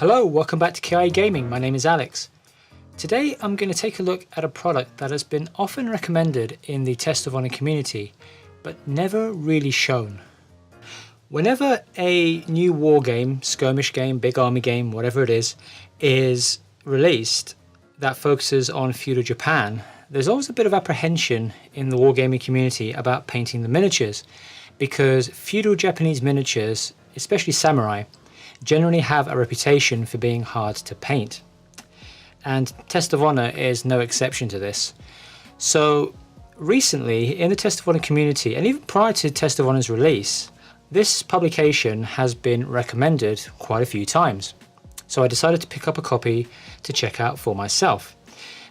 Hello, welcome back to Kiai Gaming. My name is Alex. Today I'm going to take a look at a product that has been often recommended in the Test of Honor community, but never really shown. Whenever a new war game, skirmish game, big army game, whatever it is released that focuses on feudal Japan, there's always a bit of apprehension in the wargaming community about painting the miniatures, because feudal Japanese miniatures, especially samurai, generally have a reputation for being hard to paint. And Test of Honor is no exception to this. So recently in the Test of Honor community, and even prior to Test of Honor's release, this publication has been recommended quite a few times. So I decided to pick up a copy to check out for myself.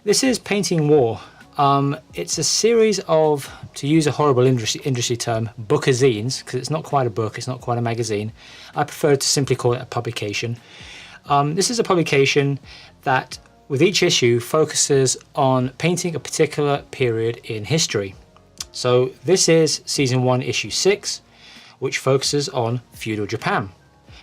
This is Painting War. It's a series of, to use a horrible industry term, bookazines, because it's not quite a book, it's not quite a magazine. I prefer to simply call it a publication. This is a publication that, with each issue, focuses on painting a particular period in history. So this is Season 1, Issue 6, which focuses on feudal Japan.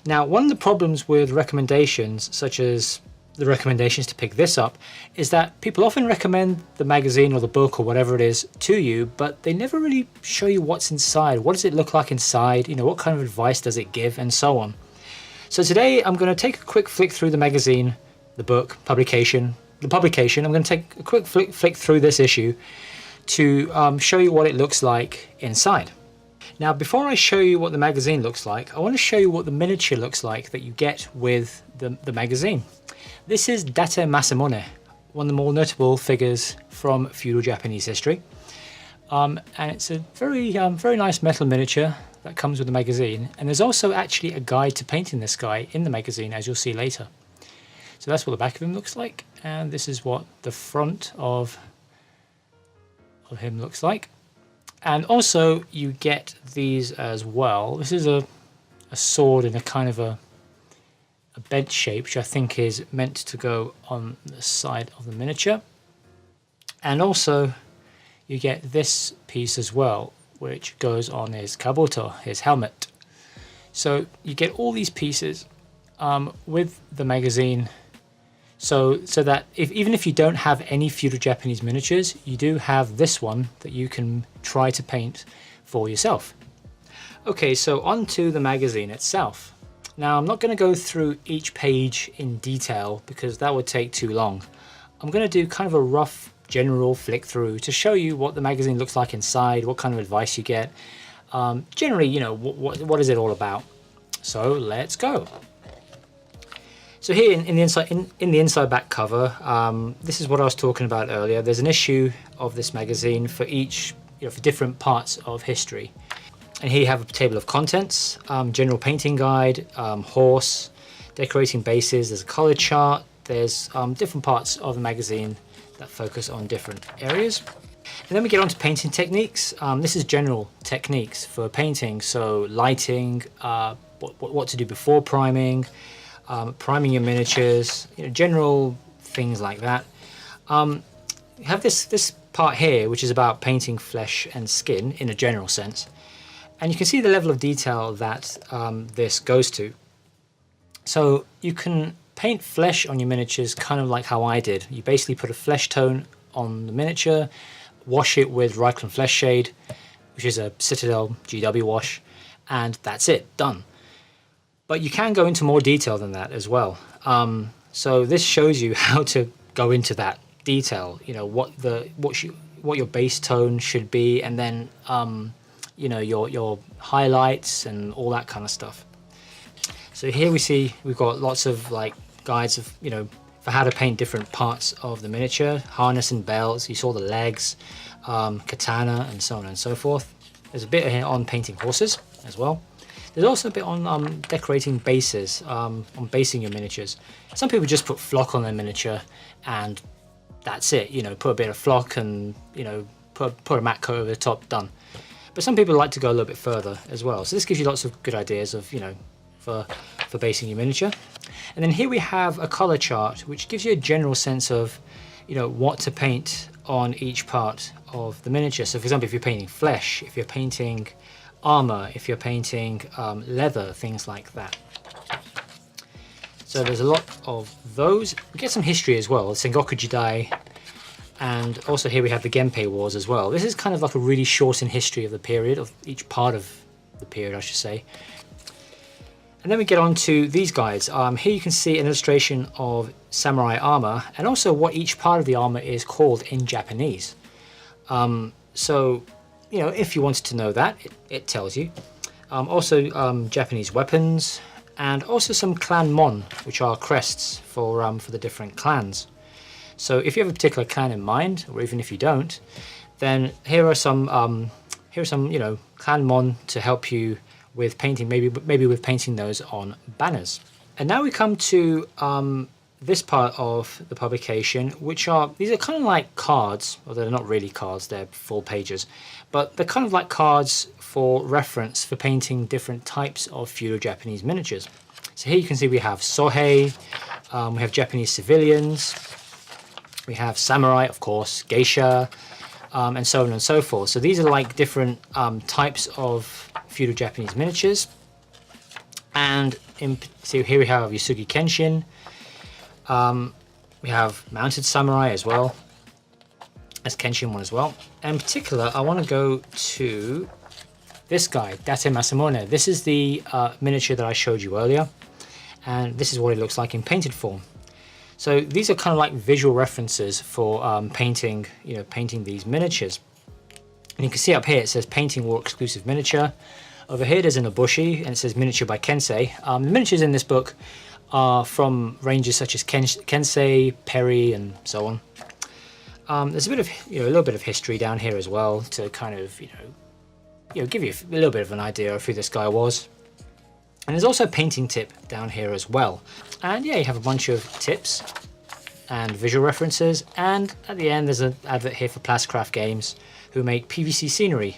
Now, one of the problems with recommendations, such as the recommendations to pick this up, is that people often recommend the magazine or the book or whatever it is to you, but they never really show you what's inside. What does it look like inside? You know, what kind of advice does it give, and so on. So today I'm going to take a quick flick through the magazine, the book, publication. I'm going to take a quick flick through this issue to show you what it looks like inside. Now, before I show you what the magazine looks like, I want to show you what the miniature looks like that you get with the magazine. This is Date Masamune, one of the more notable figures from feudal Japanese history. And it's a very nice metal miniature that comes with the magazine. And there's also actually a guide to painting this guy in the magazine, as you'll see later. So that's what the back of him looks like. And this is what the front of him looks like. And also you get these as well. This is a sword in a kind of a bent shape, which I think is meant to go on the side of the miniature. And also you get this piece as well, which goes on his kabuto, his helmet. So you get all these pieces with the magazine, so that even if you don't have any feudal Japanese miniatures, you do have this one that you can try to paint for yourself. Okay, so on to the magazine itself. Now, I'm not going to go through each page in detail because that would take too long. I'm going to do kind of a rough general flick through to show you what the magazine looks like inside, what kind of advice you get. Generally, you know, what is it all about? So let's go. So here in the inside back cover, this is what I was talking about earlier. There's an issue of this magazine for each, for different parts of history. And here you have a table of contents, general painting guide, horse, decorating bases, there's a color chart, there's different parts of the magazine that focus on different areas. And then we get on to painting techniques. This is general techniques for painting, so lighting, what to do before priming, priming your miniatures, general things like that. You have this part here, which is about painting flesh and skin in a general sense. And you can see the level of detail that this goes to. So you can paint flesh on your miniatures kind of like how I did. You basically put a flesh tone on the miniature, wash it with Reikland Flesh Shade, which is a Citadel GW wash, and that's it, done. But you can go into more detail than that as well. So this shows you how to go into that detail, what your base tone should be, and then your highlights and all that kind of stuff. So here we've got lots of guides of for how to paint different parts of the miniature, harness and belts. You saw the legs, katana, and so on and so forth. There's a bit here on painting horses as well. There's also a bit on decorating bases, on basing your miniatures. Some people just put flock on their miniature and that's it. Put a bit of flock and put a matte coat over the top, done. But some people like to go a little bit further as well. So this gives you lots of good ideas of, for basing your miniature. And then here we have a color chart, which gives you a general sense of, what to paint on each part of the miniature. So for example, if you're painting flesh, if you're painting armor, if you're painting leather, things like that. So there's a lot of those. We get some history as well, Sengoku Jidai, and also here we have the Genpei Wars as well. This is kind of like a really shortened history of the period, of each part of the period, I should say. And then we get on to these guides. Here you can see an illustration of samurai armor and also what each part of the armor is called in Japanese. So, you know, if you wanted to know that, it tells you. Also Japanese weapons and also some clan mon, which are crests for the different clans. So if you have a particular clan in mind, or even if you don't, then here are some you know, clan mon to help you with painting, maybe with painting those on banners. And now we come to this part of the publication, which these are kind of like cards, although they're not really cards, they're full pages, but they're kind of like cards for reference for painting different types of feudal Japanese miniatures. So here you can see we have Sohei, we have Japanese civilians, we have samurai, of course, geisha, and so on and so forth. So these are like different types of feudal Japanese miniatures. And so here we have Yasugi Kenshin. We have mounted samurai as well. That's Kenshin one as well. And in particular, I want to go to this guy, Date Masamune. This is the miniature that I showed you earlier. And this is what it looks like in painted form. So these are kind of like visual references for painting these miniatures. And you can see up here it says Painting War Exclusive Miniature. Over here there's an Obushi and it says Miniature by Kensei. The miniatures in this book are from ranges such as Kensei, Perry, and so on. There's a bit of a little bit of history down here as well to kind of give you a little bit of an idea of who this guy was. And there's also a painting tip down here as well. And yeah, you have a bunch of tips and visual references. And at the end, there's an advert here for Plascraft Games, who make PVC scenery.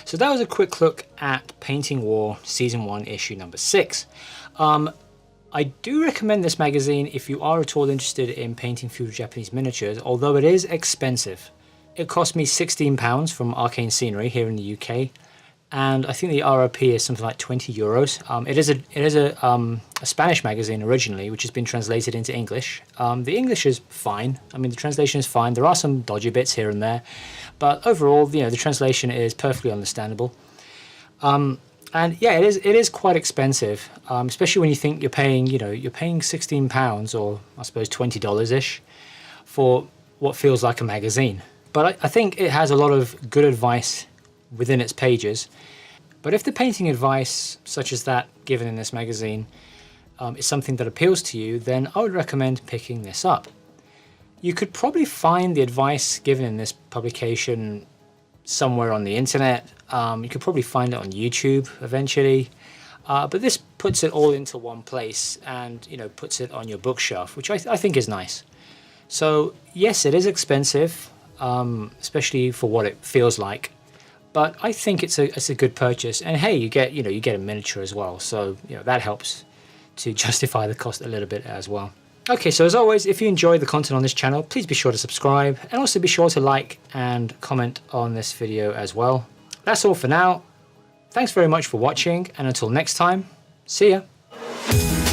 So that was a quick look at Painting War Season 1, Issue number 6. I do recommend this magazine if you are at all interested in painting feudal Japanese miniatures, although it is expensive. It cost me £16 from Arcane Scenery here in the UK. And I think the RRP is something like 20 euros. It is a Spanish magazine originally, which has been translated into English. The English is fine. I mean, the translation is fine. There are some dodgy bits here and there, but overall, the translation is perfectly understandable. And yeah, it is quite expensive, especially when you think you're paying £16 or I suppose $20-ish for what feels like a magazine. But I think it has a lot of good advice within its pages. But if the painting advice such as that given in this magazine is something that appeals to you, then I would recommend picking this up. You could probably find the advice given in this publication somewhere on the internet. You could probably find it on YouTube eventually, but this puts it all into one place and puts it on your bookshelf, which I think is nice. So yes, it is expensive, especially for what it feels like. But I think it's a good purchase, and hey, you get a miniature as well, so that helps to justify the cost a little bit as well. Okay, so as always, if you enjoy the content on this channel, please be sure to subscribe, and also be sure to like and comment on this video as well. That's all for now. Thanks very much for watching, and until next time, see ya.